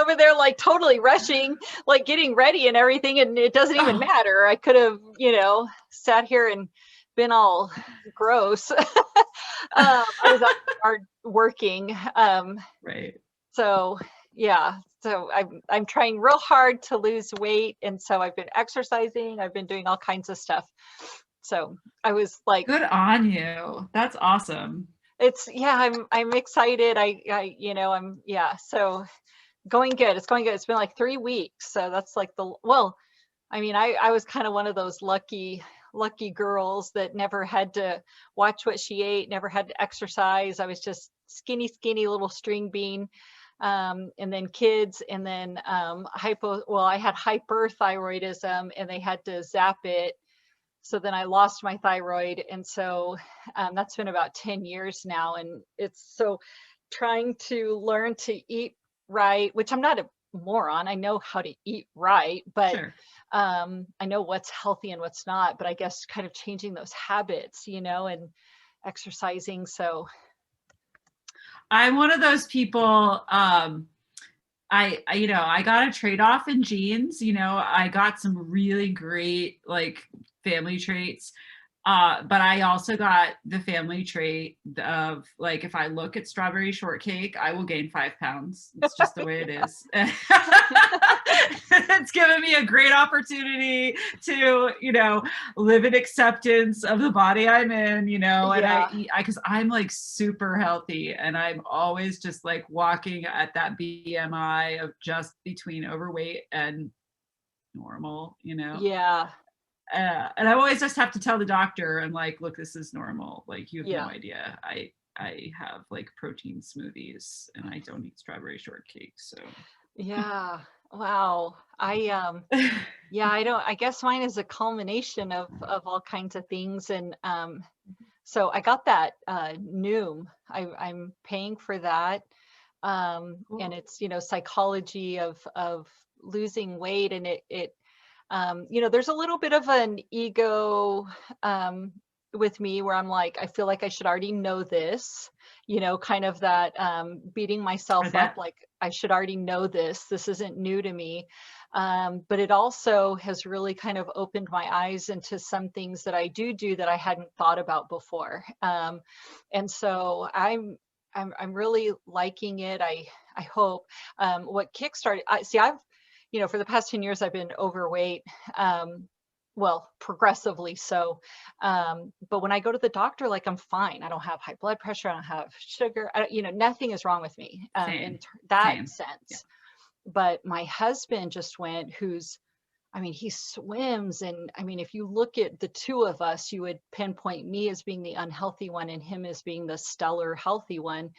over there like totally rushing, like getting ready and everything, and it doesn't even Oh, matter. I could have, sat here and been all gross. I was out hard working. right. So yeah, so I'm trying real hard to lose weight, and so I've been exercising. I've been doing all kinds of stuff. So I was like, Good on you. That's awesome. it's yeah, I'm excited. I'm yeah. So going good. It's going good. It's been like 3 weeks, so that's like the well. I mean, I was kind of one of those lucky girls that never had to watch what she ate, never had to exercise. I was just skinny little string bean. And then kids, and then I had hyperthyroidism and they had to zap it. So then I lost my thyroid. And so that's been about 10 years now. And it's so trying to learn to eat right, which I'm not a moron. I know how to eat right, but Sure. I know what's healthy and what's not. But I guess kind of changing those habits, and exercising. So I'm one of those people. I got a trade off in genes. I got some really great like family traits. But I also got the family trait of like, if I look at strawberry shortcake, I will gain 5 pounds. It's just the way it is. It's given me a great opportunity to, live in acceptance of the body I'm in, and yeah, because I'm like super healthy and I'm always just like walking at that BMI of just between overweight and normal. yeah, And I always just have to tell the doctor, I'm like, look, this is normal. Like, you have no yeah. idea. I have like protein smoothies and I don't eat strawberry shortcake. So Yeah. Wow. Yeah, I guess mine is a culmination of all kinds of things. And so I got that Noom. I'm paying for that. And cool. it's, psychology of losing weight, and it there's a little bit of an ego with me where I'm like, I feel like I should already know this, kind of that beating Or myself up, that like I should already know this. This isn't new to me. But it also has really kind of opened my eyes into some things that I do that I hadn't thought about before. And so I'm really liking it. I hope. What kickstarted, I've for the past 10 years, I've been overweight, well, progressively so. But when I go to the doctor, like I'm fine. I don't have high blood pressure. I don't have sugar. Nothing is wrong with me in same, that same. Yeah. sense. But my husband just went, I mean, he swims. And I mean, if you look at the two of us, you would pinpoint me as being the unhealthy one and him as being the stellar healthy one.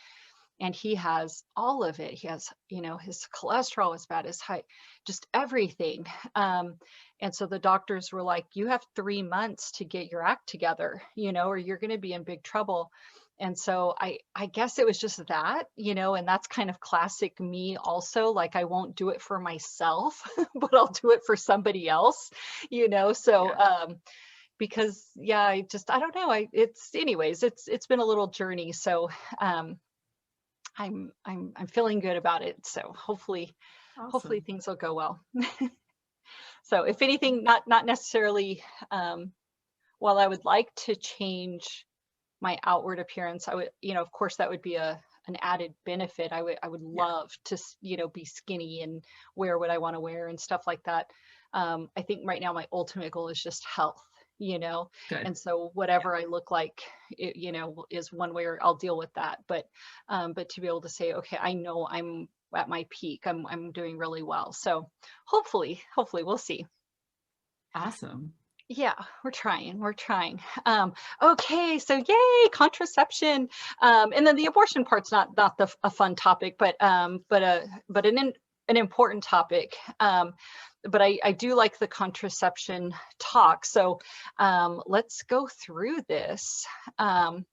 And he has all of it. He has, his cholesterol is bad, his height, just everything. And so the doctors were like, you have 3 months to get your act together, or you're going to be in big trouble. And so I guess it was just that, and that's kind of classic me also. Like I won't do it for myself, but I'll do it for somebody else, so Yeah. because yeah, I don't know. It's been a little journey. So I'm feeling good about it. So hopefully Awesome. things will go well. So if anything, not necessarily, while I would like to change my outward appearance, I would, of course that would be an added benefit. I would Yeah. love to, be skinny and wear what I want to wear and stuff like that. I think right now my ultimate goal is just health, Good. and so Yeah. whatever I look like, is one way, or I'll deal with that. But to be able to say, okay, I know I'm at my peak, I'm doing really well. So hopefully we'll see. Awesome. Yeah, we're trying. Okay, so yay, contraception. And then the abortion part's not a fun topic, but an important topic. But I do like the contraception talk. So let's go through this. And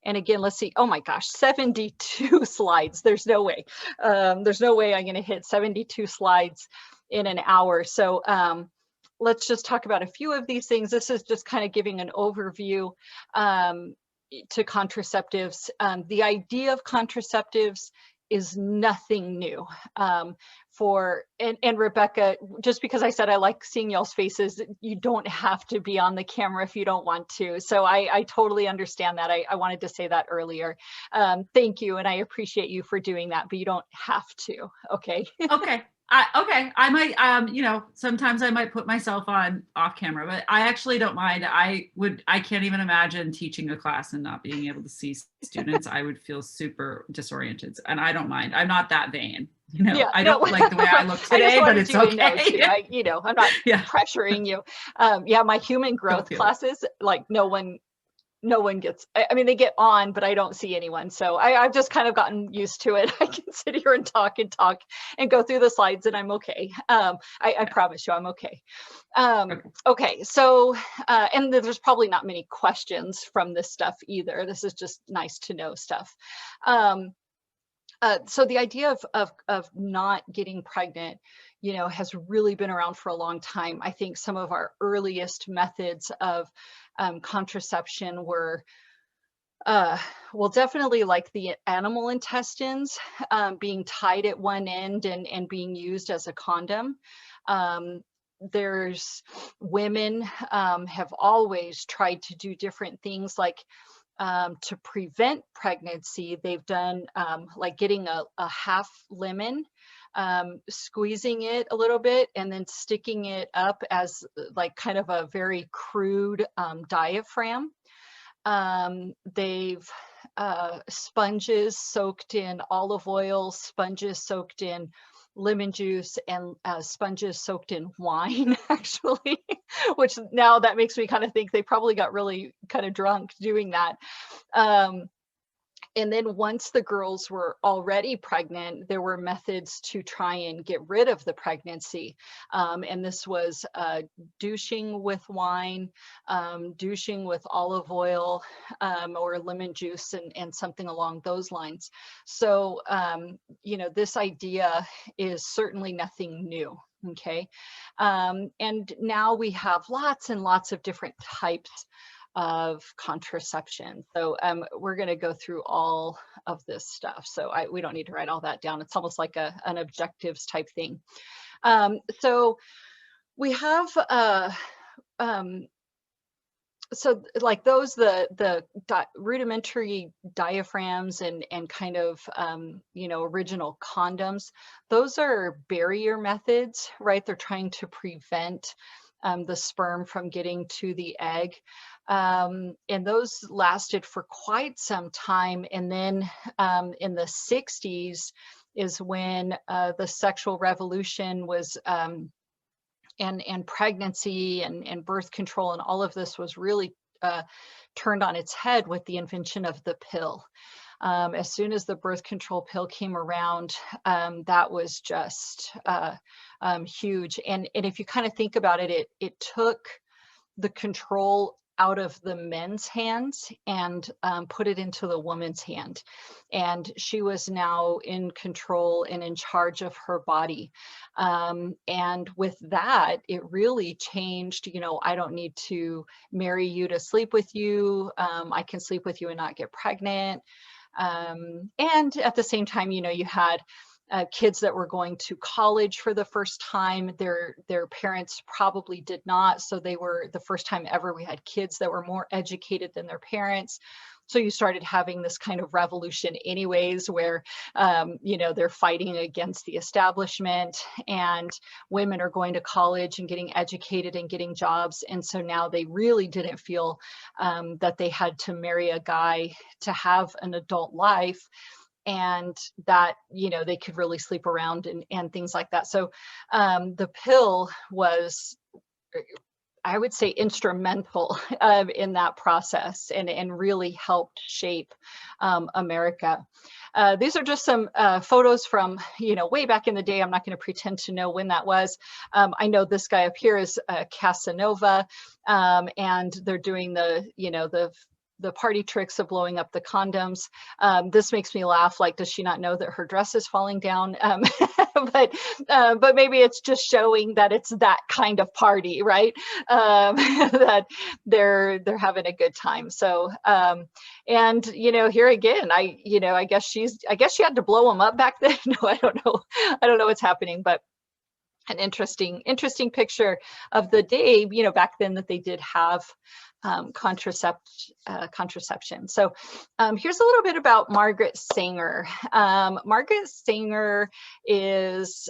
again, let's see. Oh my gosh, 72 slides. There's no way. There's no way I'm going to hit 72 slides in an hour. So let's just talk about a few of these things. This is just kind of giving an overview to contraceptives. The idea of contraceptives is nothing new. And Rebecca, just because I said I like seeing y'all's faces, you don't have to be on the camera if you don't want to. So I totally understand that. I wanted to say that earlier. Thank you, and I appreciate you for doing that, but you don't have to. Okay. Okay. Okay. I might, sometimes I might put myself on off camera, but I actually don't mind. I can't even imagine teaching a class and not being able to see students. I would feel super disoriented, and I don't mind. I'm not that vain. Yeah, I no, don't like the way I look I just today, but wanted it's you to know too. okay. I'm not Yeah. pressuring you. Yeah, my human Don't growth feel it. classes, like no one gets, I mean, they get on, but I don't see anyone. So I've just kind of gotten used to it. I can sit here and talk and go through the slides, and I'm okay. I promise you I'm okay. Okay. Okay, so, and there's probably not many questions from this stuff either. This is just nice to know stuff. So the idea of not getting pregnant, has really been around for a long time. I think some of our earliest methods of contraception were, well, definitely like the animal intestines, being tied at one end and being used as a condom. There's women have always tried to do different things like to prevent pregnancy. They've done like getting a half lemon, squeezing it a little bit, and then sticking it up as like kind of a very crude diaphragm. They've sponges soaked in olive oil, sponges soaked in lemon juice, and sponges soaked in wine, actually, which now that makes me kind of think they probably got really kind of drunk doing that. And then once the girls were already pregnant, there were methods to try and get rid of the pregnancy. And this was douching with wine, douching with olive oil, or lemon juice, and something along those lines. So, this idea is certainly nothing new. Okay. And now we have lots and lots of different types of contraception. So we're going to go through all of this stuff. So we don't need to write all that down. It's almost like an objectives type thing. So we have, so like those, the rudimentary diaphragms and kind of, original condoms, those are barrier methods, right? They're trying to prevent the sperm from getting to the egg. And those lasted for quite some time. And then in the 60s is when the sexual revolution was, and pregnancy and birth control and all of this was really turned on its head with the invention of the pill. As soon as the birth control pill came around, that was just huge. And if you kind of think about it, it took the control out of the men's hands and put it into the woman's hand. And she was now in control and in charge of her body. And with that, it really changed, I don't need to marry you to sleep with you. I can sleep with you and not get pregnant. And at the same time, you had kids that were going to college for the first time. Their parents probably did not. So they were the first time ever we had kids that were more educated than their parents. So you started having this kind of revolution anyways, where, they're fighting against the establishment and women are going to college and getting educated and getting jobs. And so now they really didn't feel that they had to marry a guy to have an adult life, and that, they could really sleep around and things like that. So the pill was, I would say, instrumental in that process and really helped shape America. These are just some photos from, way back in the day. I'm not going to pretend to know when that was. I know this guy up here is Casanova, and they're doing the the party tricks of blowing up the condoms. This makes me laugh. Like, does she not know that her dress is falling down? But maybe it's just showing that it's that kind of party, right? That they're having a good time. So, and here again, I guess she had to blow them up back then. No, I don't know. I don't know what's happening, but an interesting picture of the day, back then, that they did have contraception. So here's a little bit about Margaret Sanger. Margaret Sanger is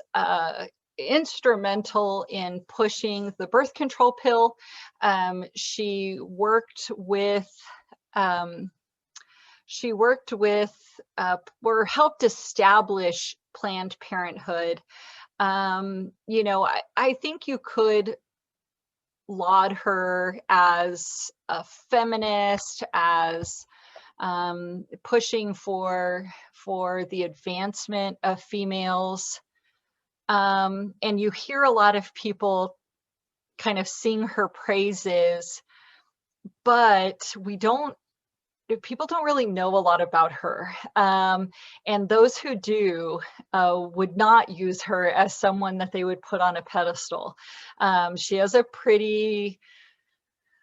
instrumental in pushing the birth control pill. She worked with or helped establish Planned Parenthood. I think you could laud her as a feminist, as pushing for the advancement of females. And you hear a lot of people kind of sing her praises, but people don't really know a lot about her. And those who do would not use her as someone that they would put on a pedestal. She has a pretty,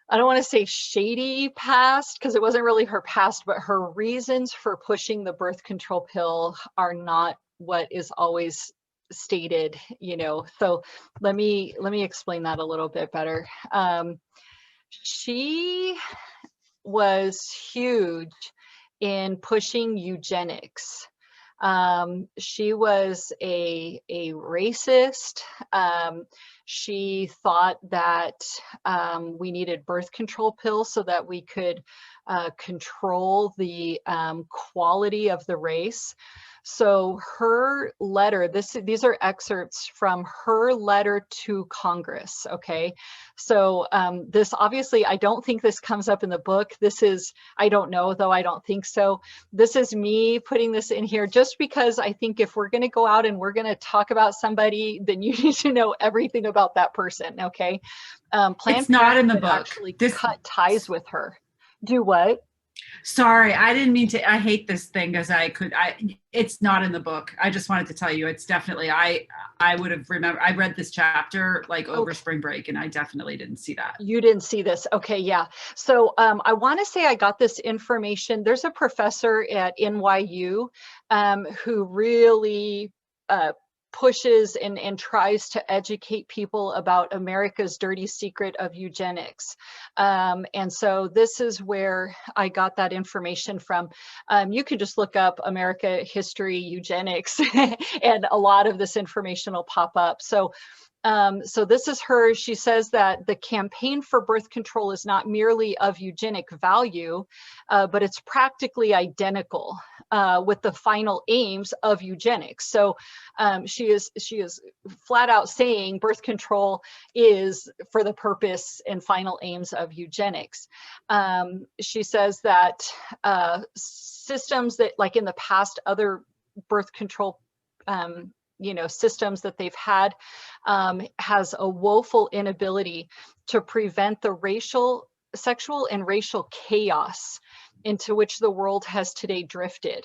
I don't want to say shady past, because it wasn't really her past, but her reasons for pushing the birth control pill are not what is always stated, So let me explain that a little bit better. She was huge in pushing eugenics. She was a racist. She thought that we needed birth control pills so that we could control the quality of the race. So her letter, these are excerpts from her letter to Congress, okay? So this, obviously, I don't think this comes up in the book. This is, I don't know, though I don't think so. This is me putting this in here just because I think if we're gonna go out and we're gonna talk about somebody, then you need to know everything about that person, okay? It's not in the book. Actually cut ties with her. Do what? Sorry, I didn't mean to. I hate this thing because it's not in the book. I just wanted to tell you it's definitely, I would have remembered. I read this chapter like over spring break and I definitely didn't see that. You didn't see this. Okay, yeah. So I want to say I got this information. There's a professor at NYU who really pushes and tries to educate people about America's dirty secret of eugenics. And so this is where I got that information from. You could just look up America history eugenics and a lot of this information will pop up. So this is her. She says that the campaign for birth control is not merely of eugenic value, but it's practically identical with the final aims of eugenics. So she is flat out saying birth control is for the purpose and final aims of eugenics. She says that systems that, like in the past, other birth control systems that they've had has a woeful inability to prevent the sexual and racial chaos into which the world has today drifted.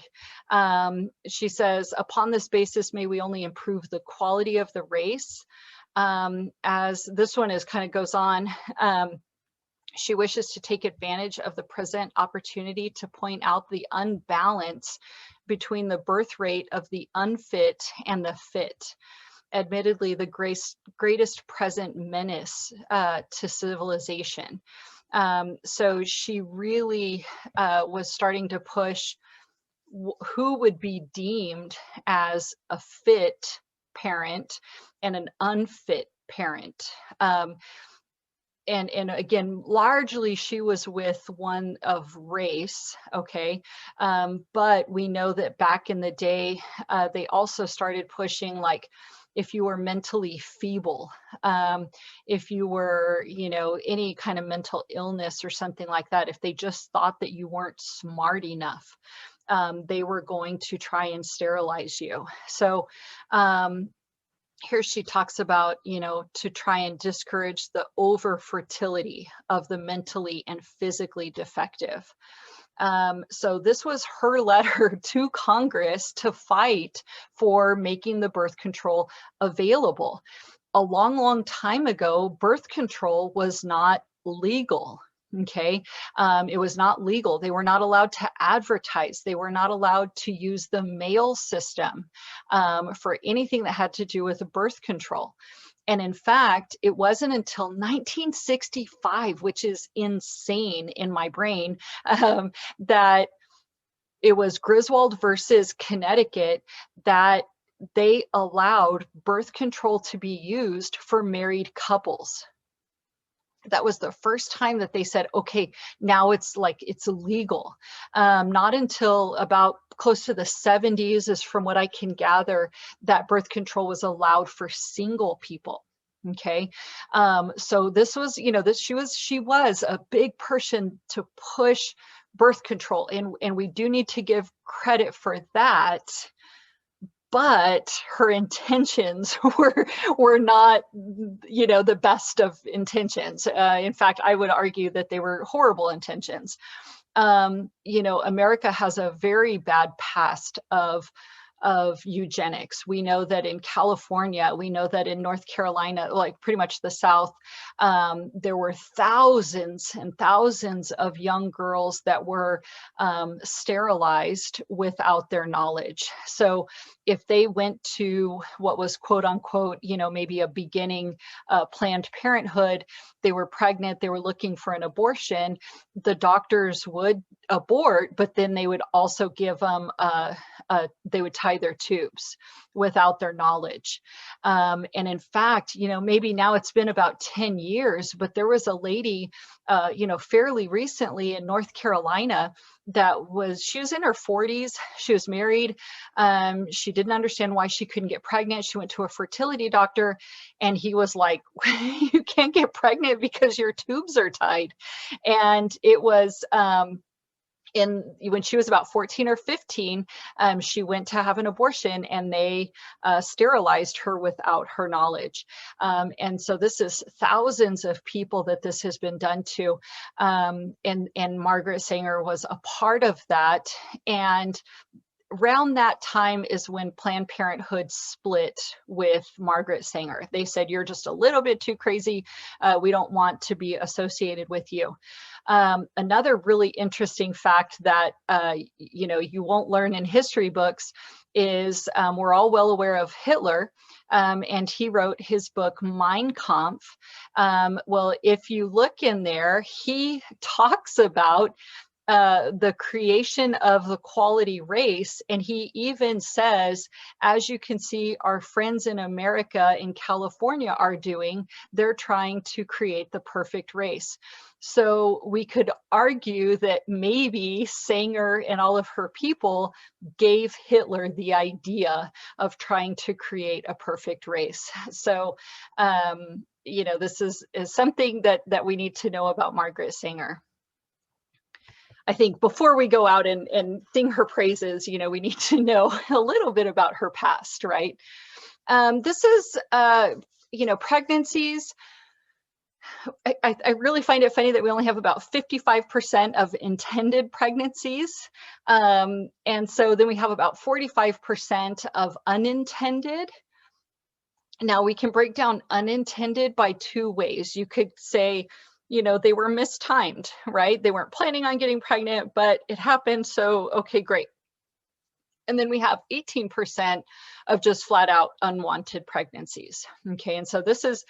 She says, upon this basis, may we only improve the quality of the race. As this one kind of goes on, she wishes to take advantage of the present opportunity to point out the unbalance between the birth rate of the unfit and the fit. Admittedly, the greatest present menace to civilization. So she really was starting to push who would be deemed as a fit parent and an unfit parent. And again, largely she was with one of race, okay? But we know that back in the day, they also started pushing, like, if you were mentally feeble, if you were, any kind of mental illness or something like that, if they just thought that you weren't smart enough, they were going to try and sterilize you. So here she talks about, to try and discourage the over fertility of the mentally and physically defective. So this was her letter to Congress to fight for making the birth control available. A long, long time ago, birth control was not legal. Okay. It was not legal. They were not allowed to advertise. They were not allowed to use the mail system for anything that had to do with birth control. And in fact, it wasn't until 1965, which is insane in my brain, that it was Griswold versus Connecticut that they allowed birth control to be used for married couples. That was the first time that they said, okay, now it's legal. Not until about close to the 70s is from what I can gather that birth control was allowed for single people. Okay. So this was, she was a big person to push birth control, and we do need to give credit for that. But her intentions were not, the best of intentions. In fact, I would argue that they were horrible intentions. America has a very bad past of eugenics. We know that in California, we know that in North Carolina, like pretty much the South, there were thousands and thousands of young girls that were sterilized without their knowledge. So if they went to what was quote unquote, maybe a beginning Planned Parenthood, they were pregnant, they were looking for an abortion, the doctors would abort, but then they would also give them they would tie their tubes without their knowledge. And in fact, maybe now it's been about 10 years, but there was a lady, fairly recently in North Carolina she was in her 40s. She was married. She didn't understand why she couldn't get pregnant. She went to a fertility doctor, and he was like, you can't get pregnant because your tubes are tied. And it was, when she was about 14 or 15, she went to have an abortion, and they sterilized her without her knowledge. And so this is thousands of people that this has been done to. And Margaret Sanger was a part of that. And around that time is when Planned Parenthood split with Margaret Sanger. They said, you're just a little bit too crazy. We don't want to be associated with you. Another really interesting fact that, you won't learn in history books is we're all well aware of Hitler, and he wrote his book, Mein Kampf. Well, if you look in there, he talks about the creation of the quality race. And he even says, as you can see, our friends in America, in California are doing, they're trying to create the perfect race. So we could argue that maybe Sanger and all of her people gave Hitler the idea of trying to create a perfect race. So, this is something that we need to know about Margaret Sanger. I think before we go out and sing her praises, we need to know a little bit about her past, right? This is, pregnancies. I really find it funny that we only have about 55% of intended pregnancies. And so then we have about 45% of unintended. Now we can break down unintended by two ways. You could say, they were mistimed, right? They weren't planning on getting pregnant, but it happened. So, okay, great. And then we have 18% of just flat out unwanted pregnancies. Okay, and so this is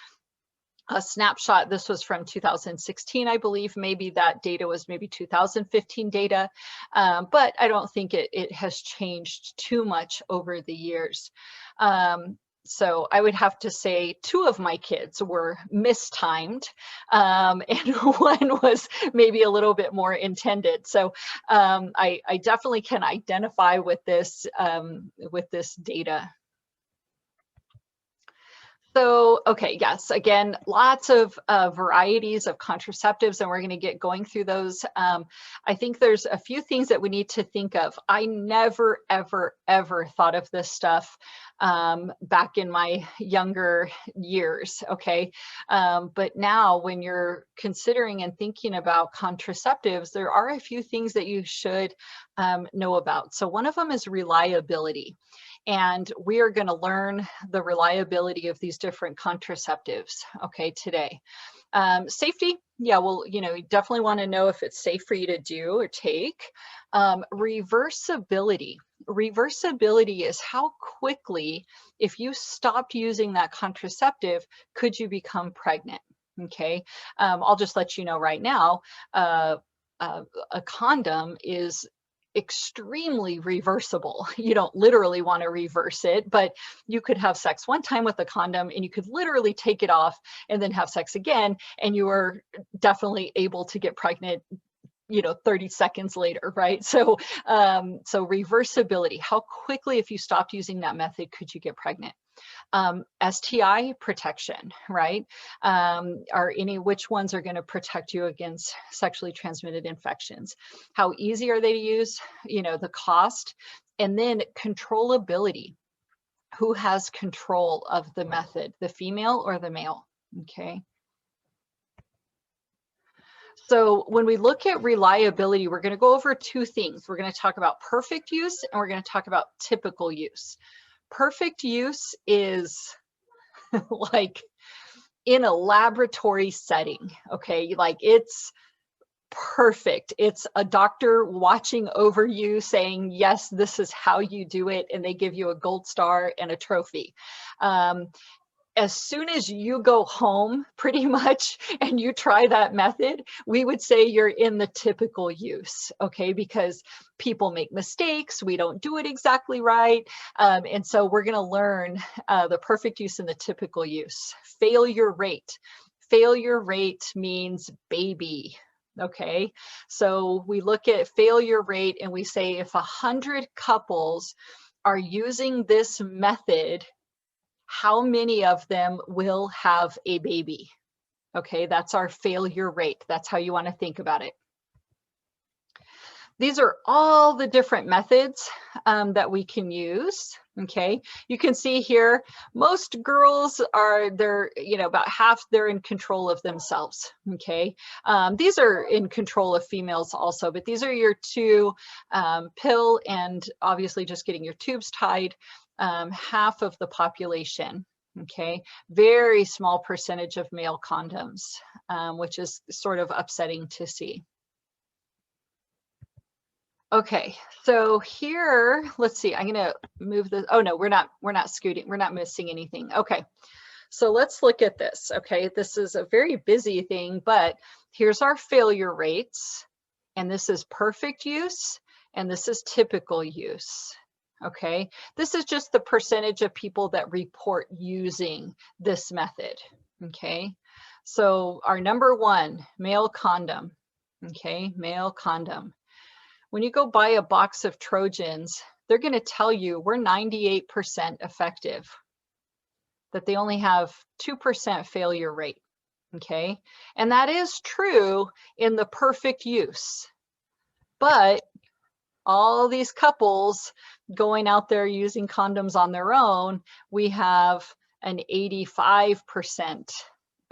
a snapshot. This was from 2016, I believe. Maybe that data was maybe 2015 data, but I don't think it has changed too much over the years. So I would have to say 2 of my kids were mistimed, and 1 was maybe a little bit more intended. So I definitely can identify with this data. So, okay, yes, again, lots of varieties of contraceptives, and we're going to get going through those. I think there's a few things that we need to think of. I never, ever, ever thought of this stuff back in my younger years. Okay. But now when you're considering and thinking about contraceptives, there are a few things that you should know about. So one of them is reliability. And we are going to learn the reliability of these different contraceptives, okay, today. Safety, yeah, well, you know, you definitely want to know if it's safe for you to do or take. Reversibility. Reversibility is how quickly, if you stopped using that contraceptive, could you become pregnant? Okay, I'll just let you know right now, a condom is extremely reversible. You don't literally want to reverse it, but you could have sex one time with a condom and you could literally take it off and then have sex again, and you are definitely able to get pregnant, you know, 30 seconds later, right? So so reversibility, how quickly, if you stopped using that method, could you get pregnant? STI protection, right? Which ones are going to protect you against sexually transmitted infections? How easy are they to use? You know, the cost, and then controllability. Who has control of the method, the female or the male? Okay. So when we look at reliability, we're going to go over two things. We're going to talk about perfect use and we're going to talk about typical use. Perfect use is like in a laboratory setting, okay? Like it's perfect. It's a doctor watching over you saying, yes, this is how you do it. And they give you a gold star and a trophy. As soon as you go home, pretty much, and you try that method, we would say you're in the typical use, okay? Because people make mistakes, we don't do it exactly right. And so we're gonna learn the perfect use and the typical use. Failure rate. Failure rate means baby, okay? So we look at failure rate and we say if 100 couples are using this method, how many of them will have a baby? Okay, that's our failure rate. That's how you want to think about it. These are all the different methods that we can use. Okay, you can see here, most girls they're, you know, about half, they're in control of themselves. Okay, these are in control of females also, but these are your two, pill and obviously just getting your tubes tied. Half of the population, okay? Very small percentage of male condoms, which is sort of upsetting to see. Okay, so here, let's see, I'm gonna move this. Oh no, we're not scooting, we're not missing anything. Okay, so let's look at this, okay? This is a very busy thing, but here's our failure rates, and this is perfect use, and this is typical use. Okay, this is just the percentage of people that report using this method. Okay, so our number one, male condom. Okay, male condom. When you go buy a box of Trojans, they're going to tell you we're 98% effective, that they only have 2% failure rate. Okay, and that is true in the perfect use, but all these couples going out there using condoms on their own, we have an 85%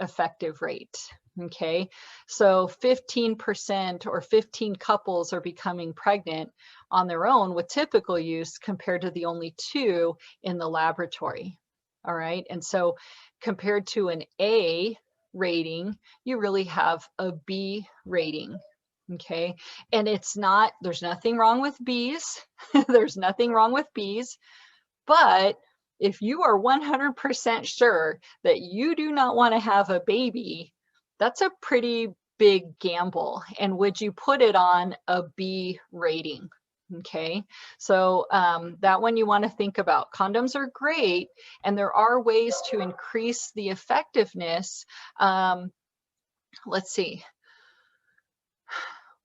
effective rate. Okay, so 15% or 15 couples are becoming pregnant on their own with typical use compared to the only 2 in the laboratory. All right, and so compared to an A rating, you really have a B rating. Okay, and it's not, there's nothing wrong with bees. There's nothing wrong with bees, but if you are 100% sure that you do not want to have a baby, that's a pretty big gamble. And would you put it on a B rating? Okay, so that one you want to think about. Condoms are great, and there are ways to increase the effectiveness. Let's see.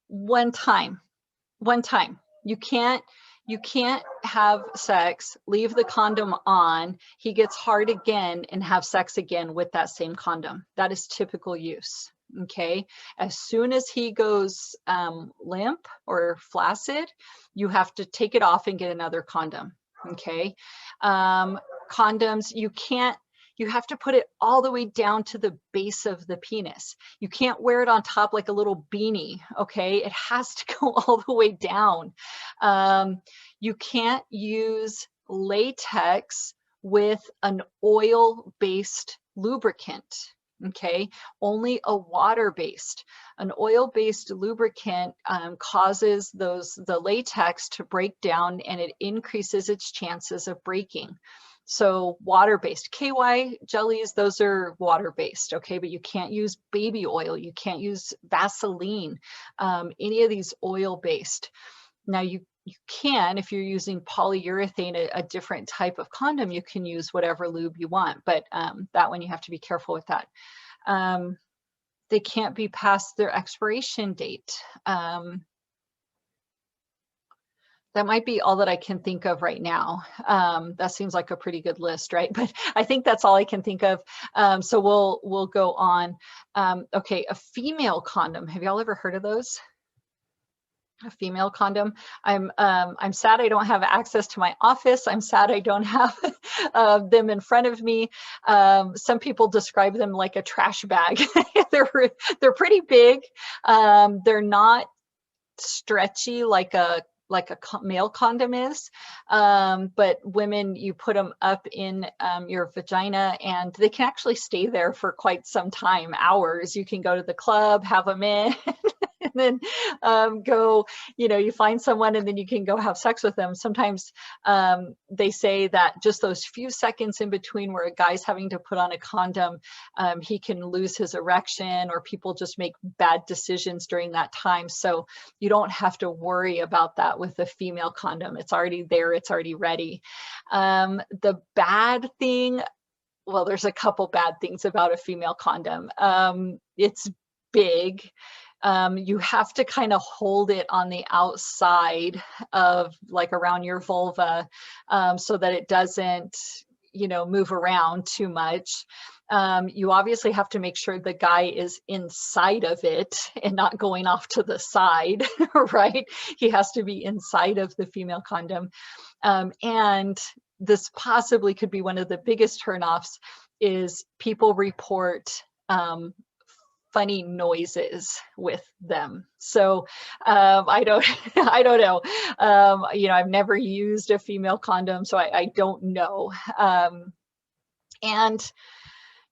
One time, you can't have sex, leave the condom on, he gets hard again, and have sex again with that same condom. That is typical use. Okay, as soon as he goes limp or flaccid, you have to take it off and get another condom. Okay, condoms, you have to put it all the way down to the base of the penis. You can't wear it on top like a little beanie, okay? It has to go all the way down. You can't use latex with an oil-based lubricant, okay? Only a water-based. An oil-based lubricant causes the latex to break down, and it increases its chances of breaking. So water-based KY jellies, those are water-based, okay? But you can't use baby oil. You can't use Vaseline, any of these oil-based. Now you can, if you're using polyurethane, a different type of condom, you can use whatever lube you want, but that one you have to be careful with that. They can't be past their expiration date. That might be all that I can think of right now. That seems like a pretty good list, right? But I think that's all I can think of. So we'll go on. Okay, a female condom. Have y'all ever heard of those? A female condom. I'm sad I don't have access to my office. I'm sad I don't have them in front of me. Some people describe them like a trash bag. They're pretty big. They're not stretchy like a male condom is, but women, you put them up in your vagina, and they can actually stay there for quite some time, hours. You can go to the club, have them in, and then go, you find someone and then you can go have sex with them. Sometimes they say that just those few seconds in between where a guy's having to put on a condom, he can lose his erection, or people just make bad decisions during that time. So you don't have to worry about that with a female condom. It's already there, it's already ready. The bad thing, well, there's a couple bad things about a female condom. It's big. You have to kind of hold it on the outside of, like, around your vulva, so that it doesn't, move around too much. You obviously have to make sure the guy is inside of it and not going off to the side, right? He has to be inside of the female condom. And this possibly could be one of the biggest turnoffs, is people report funny noises with them. So I don't know. I've never used a female condom, so I don't know. And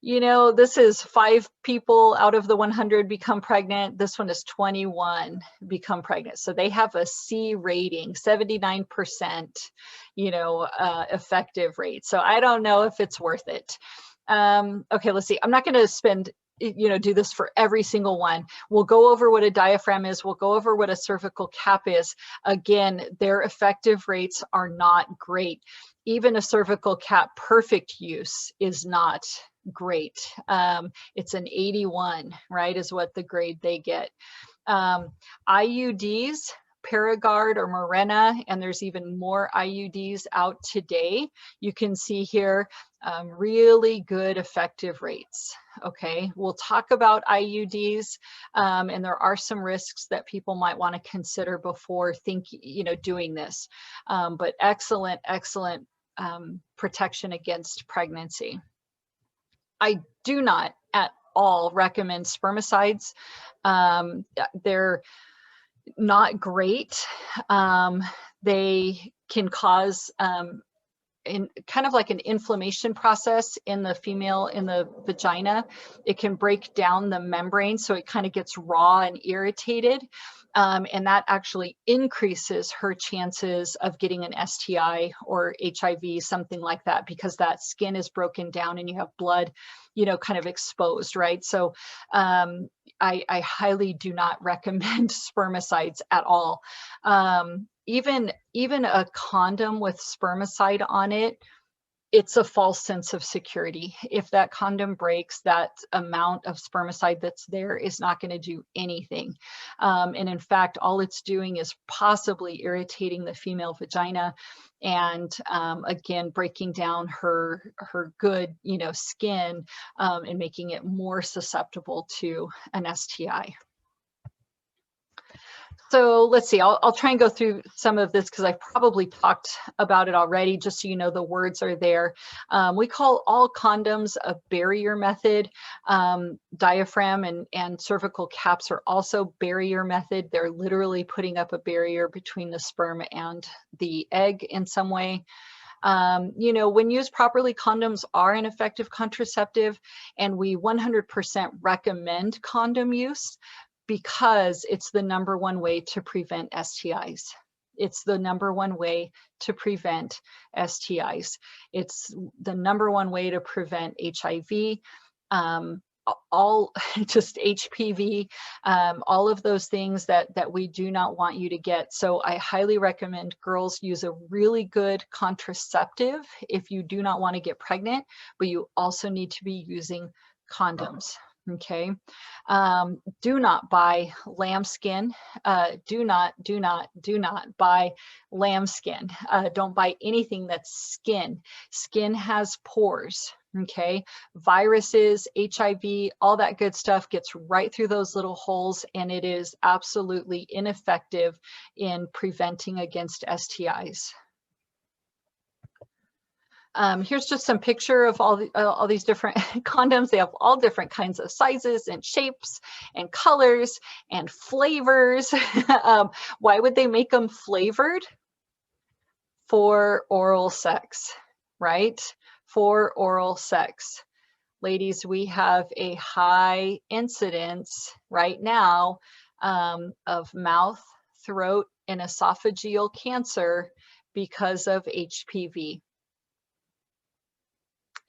this is 5 people out of the 100 become pregnant. This one is 21 become pregnant. So they have a C rating, 79%, effective rate. So I don't know if it's worth it. Okay, let's see. I'm not going to do this for every single one. We'll go over what a diaphragm is. We'll go over what a cervical cap is. Again, their effective rates are not great. Even a cervical cap perfect use is not great. It's an 81, right, is what the grade they get. IUDs, Paragard or Mirena, and there's even more IUDs out today. You can see here really good effective rates. Okay, we'll talk about IUDs, and there are some risks that people might want to consider before doing this. But excellent protection against pregnancy. I do not at all recommend spermicides. They're not great. They can cause kind of like an inflammation process in the vagina. It can break down the membrane, so it kind of gets raw and irritated. And that actually increases her chances of getting an STI or HIV, something like that, because that skin is broken down and you have blood, kind of exposed, right? So I highly do not recommend spermicides at all. Even a condom with spermicide on it, it's a false sense of security. If that condom breaks, that amount of spermicide that's there is not going to do anything. And in fact, all it's doing is possibly irritating the female vagina, and again, breaking down her good, skin, and making it more susceptible to an STI. So let's see, I'll try and go through some of this because I've probably talked about it already, just so you know the words are there. We call all condoms a barrier method. Diaphragm and cervical caps are also barrier method. They're literally putting up a barrier between the sperm and the egg in some way. When used properly, condoms are an effective contraceptive, and we 100% recommend condom use because it's the number one way to prevent STIs. It's the number one way to prevent STIs. It's the number one way to prevent HIV. All just HPV, all of those things that we do not want you to get. So I highly recommend girls use a really good contraceptive if you do not want to get pregnant, but you also need to be using condoms. Okay. Do not buy lambskin. Do not buy lambskin. Don't buy anything that's skin. Skin has pores. Okay. Viruses, HIV, all that good stuff gets right through those little holes, and it is absolutely ineffective in preventing against STIs. Here's just some picture of all these different condoms. They have all different kinds of sizes and shapes and colors and flavors. Why would they make them flavored? For oral sex, right? For oral sex. Ladies, we have a high incidence right now of mouth, throat, and esophageal cancer because of HPV.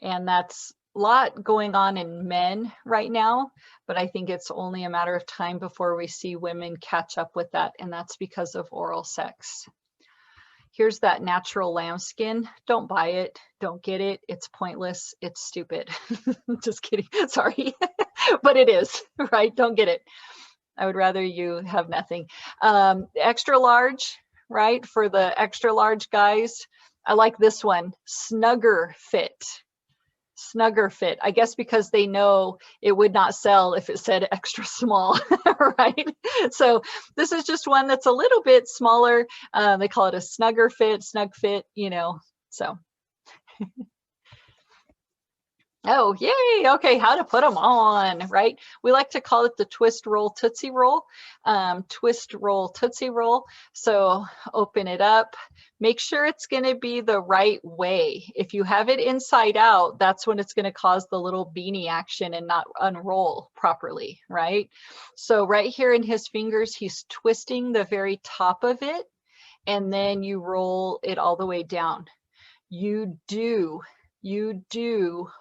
And that's a lot going on in men right now, but I think it's only a matter of time before we see women catch up with that, and that's because of oral sex. Here's that natural lambskin. Don't buy it. Don't get it. It's pointless. It's stupid. Just kidding. Sorry. But it is, right? Don't get it. I would rather you have nothing. Extra large, right? For the extra large guys, I like this one, Snugger Fit. Snugger Fit, I guess because they know it would not sell if it said extra small, right? So this is just one that's a little bit smaller. They call it a Snugger Fit, Snug Fit, so. Oh, yay. Okay, how to put them on, right? We like to call it the twist roll Tootsie Roll. Twist roll Tootsie Roll. So open it up. Make sure it's going to be the right way. If you have it inside out, that's when it's going to cause the little beanie action and not unroll properly, right? So right here in his fingers, he's twisting the very top of it, and then you roll it all the way down. You do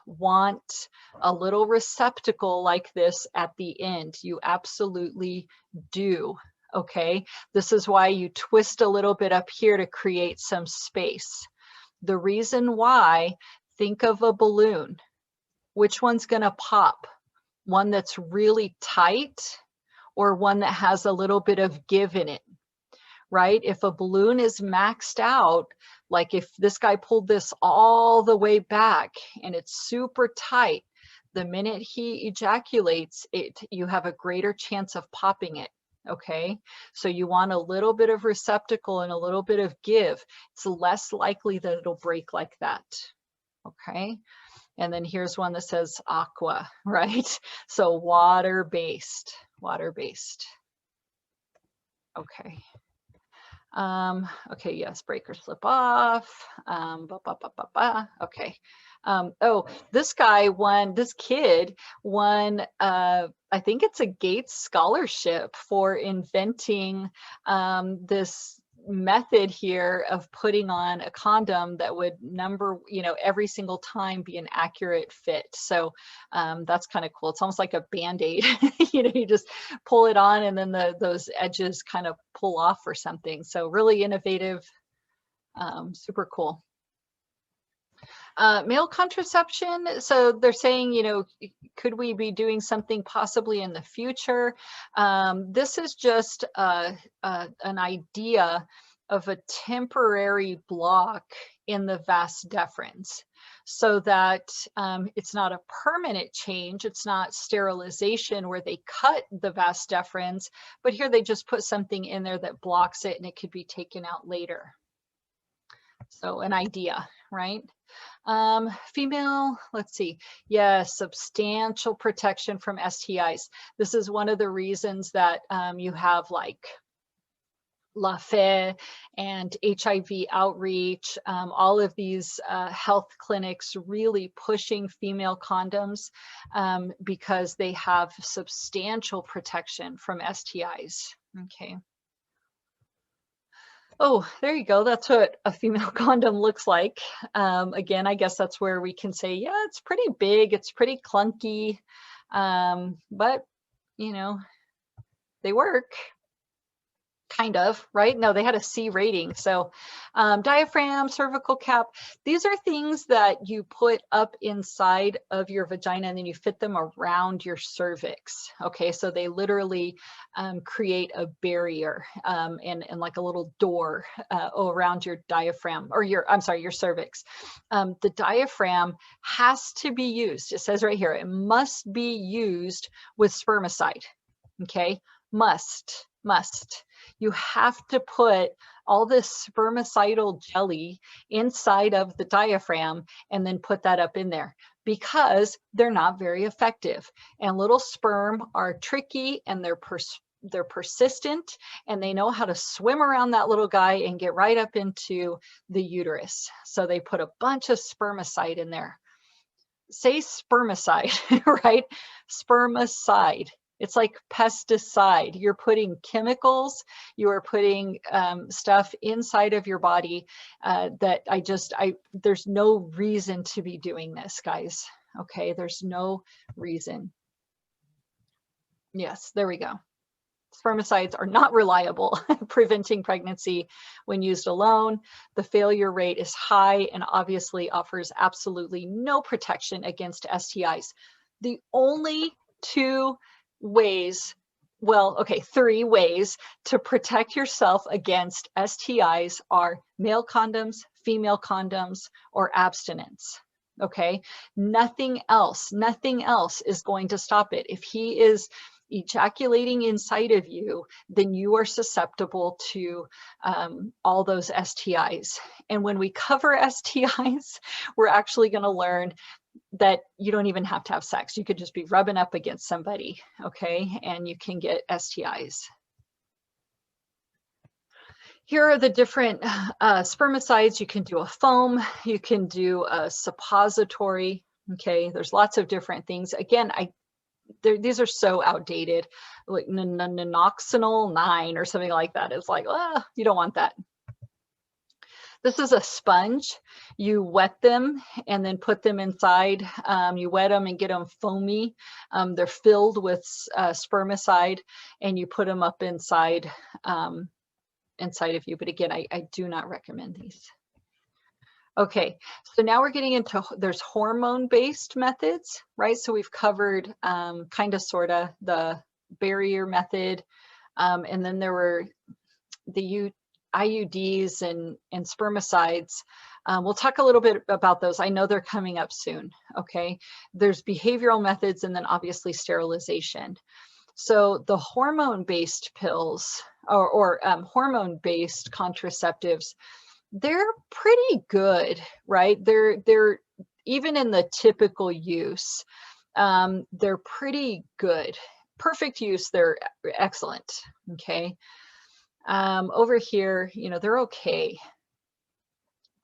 want a little receptacle like this at the end. You absolutely do. Okay, this is why you twist a little bit up here to create some space. The reason why, think of a balloon. Which one's going to pop? One that's really tight or one that has a little bit of give in it, right? If a balloon is maxed out, like if this guy pulled this all the way back and it's super tight, the minute he ejaculates it, you have a greater chance of popping it. Okay, so you want a little bit of receptacle and a little bit of give. It's less likely that it'll break like that. Okay, and then here's one that says aqua, right? So water-based. Okay. Okay, yes, breaker slip off. Okay. Oh, this kid won, I think it's a Gates scholarship for inventing this method here of putting on a condom that would every single time be an accurate fit. So that's kind of cool. It's almost like a Band-Aid. You just pull it on and then those edges kind of pull off or something. So really innovative, super cool. Male contraception. So they're saying, could we be doing something possibly in the future? This is just an idea of a temporary block in the vas deferens, so that it's not a permanent change. It's not sterilization where they cut the vas deferens, but here they just put something in there that blocks it and it could be taken out later. So an idea, right? Female, let's see. Yes, substantial protection from STIs. This is one of the reasons that you have like La Fe and HIV outreach, all of these health clinics really pushing female condoms because they have substantial protection from STIs. Okay. Oh, there you go. That's what a female condom looks like. Again, I guess that's where we can say, yeah, it's pretty big, it's pretty clunky, but you know, they work. Kind of, right? No, they had a C rating. So diaphragm, cervical cap, these are things that you put up inside of your vagina and then you fit them around your cervix. Okay, so they literally create a barrier and like a little door around your diaphragm or I'm sorry, your cervix. The diaphragm has to be used. It says right here, it must be used with spermicide. Okay, must. You have to put all this spermicidal jelly inside of the diaphragm and then put that up in there because they're not very effective. And little sperm are tricky and they're persistent and they know how to swim around that little guy and get right up into the uterus. So they put a bunch of spermicide in there. Say spermicide, right? Spermicide. It's like pesticide. You're putting chemicals, you are putting stuff inside of your body that there's no reason to be doing this, guys. Okay, there's no reason. Yes, there we go. Spermicides are not reliable preventing pregnancy when used alone. The failure rate is high and obviously offers absolutely no protection against STIs. The only three ways to protect yourself against STIs are male condoms, female condoms, or abstinence. Okay, nothing else is going to stop it. If he is ejaculating inside of you, then you are susceptible to all those STIs. And when we cover STIs, we're actually going to learn that you don't even have to have sex. You could just be rubbing up against somebody, okay? And you can get STIs. Here are the different spermicides. You can do a foam, you can do a suppository, okay? There's lots of different things. Again, these are so outdated, like Nonoxynol 9 or something like that. It's like, you don't want that. This is a sponge. You wet them and then put them inside. You wet them and get them foamy. They're filled with spermicide and you put them up inside of you. But again, I do not recommend these. Okay, so now we're getting into, there's hormone-based methods, right? So we've covered kind of, sort of the barrier method. And then there were the IUDs and spermicides. We'll talk a little bit about those. I know they're coming up soon, okay? There's behavioral methods and then obviously sterilization. So the hormone-based pills or hormone-based contraceptives, they're pretty good, right? They're even in the typical use, they're pretty good. Perfect use, they're excellent, okay? Over here, they're okay.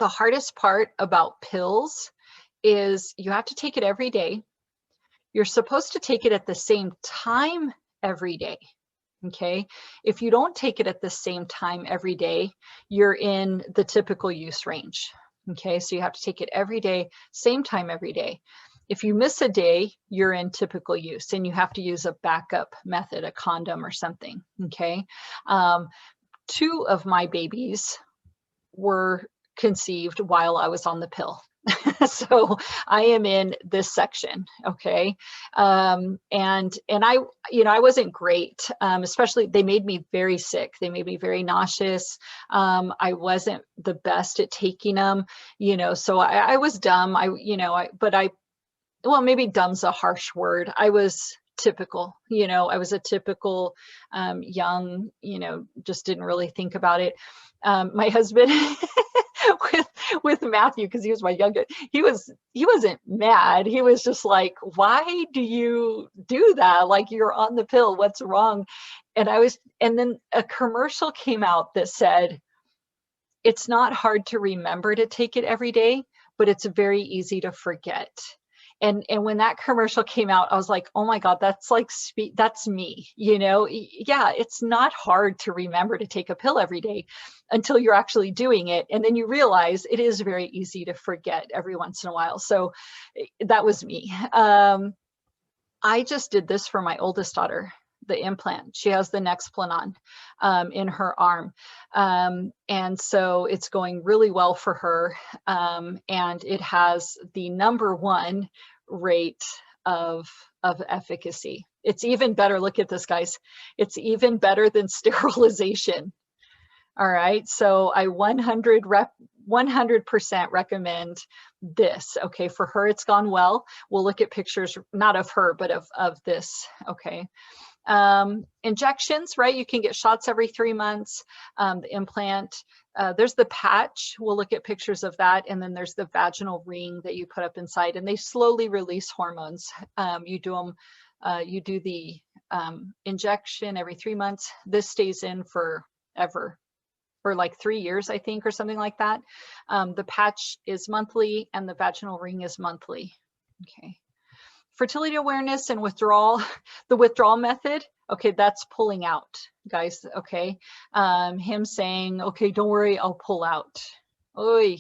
The hardest part about pills is you have to take it every day. You're supposed to take it at the same time every day. Okay, if you don't take it at the same time every day, you're in the typical use range. Okay, so you have to take it every day, same time every day. If you miss a day, you're in typical use and you have to use a backup method, a condom or something. Okay, 2 of my babies were conceived while I was on the pill. So I am in this section. Okay. And I, I wasn't great. Especially they made me very sick. They made me very nauseous. I wasn't the best at taking them, so I was dumb. Well, maybe dumb's a harsh word. I was typical, I was a typical young, just didn't really think about it. My husband with with Matthew, because he was my youngest, he wasn't mad. He was just like, why do you do that? Like, you're on the pill, what's wrong? And then a commercial came out that said, it's not hard to remember to take it every day, but it's very easy to forget. And when that commercial came out, I was like, oh my God, that's like, that's me, Yeah, it's not hard to remember to take a pill every day until you're actually doing it. And then you realize it is very easy to forget every once in a while. So that was me. I just did this for my oldest daughter, the implant. She has the Nexplanon in her arm. And so it's going really well for her. And it has the #1 rate of efficacy. It's even better. Look at this, guys. It's even better than sterilization. All right. So I 100% recommend this. Okay. For her, it's gone well. We'll look at pictures, not of her, but of this. Okay. Injections, right? You can get shots every 3 months. The implant, there's the patch. We'll look at pictures of that. And then there's the vaginal ring that you put up inside, and they slowly release hormones. You do the injection every 3 months. This stays in forever, for like 3 years, I think, or something like that. The patch is monthly and the vaginal ring is monthly. Okay. Fertility awareness and withdrawal, the withdrawal method, okay, that's pulling out, guys, okay? Him saying, okay, don't worry, I'll pull out. Oy.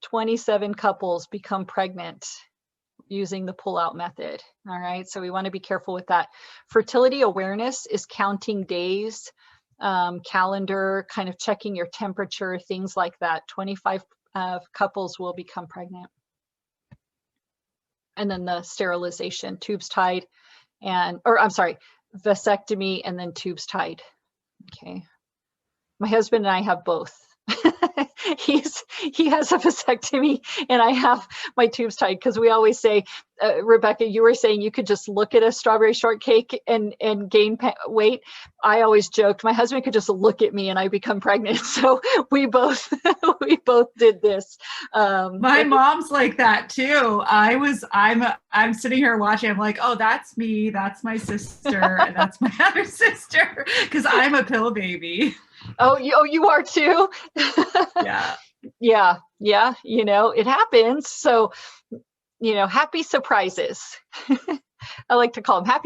27 couples become pregnant using the pull-out method, all right? So we want to be careful with that. Fertility awareness is counting days, calendar, kind of checking your temperature, things like that. 25 couples will become pregnant. And then the sterilization, tubes tied, vasectomy and then tubes tied. Okay. My husband and I have both. He has a vasectomy and I have my tubes tied, because we always say, Rebecca, you were saying you could just look at a strawberry shortcake and gain weight. I always joked my husband could just look at me and I become pregnant. So we both did this. My mom's like that too. I'm sitting here watching. I'm like, oh, that's me. That's my sister. And that's my other sister, because I'm a pill baby. Oh, you are too? Yeah. Yeah. It happens. So, happy surprises. I like to call them happy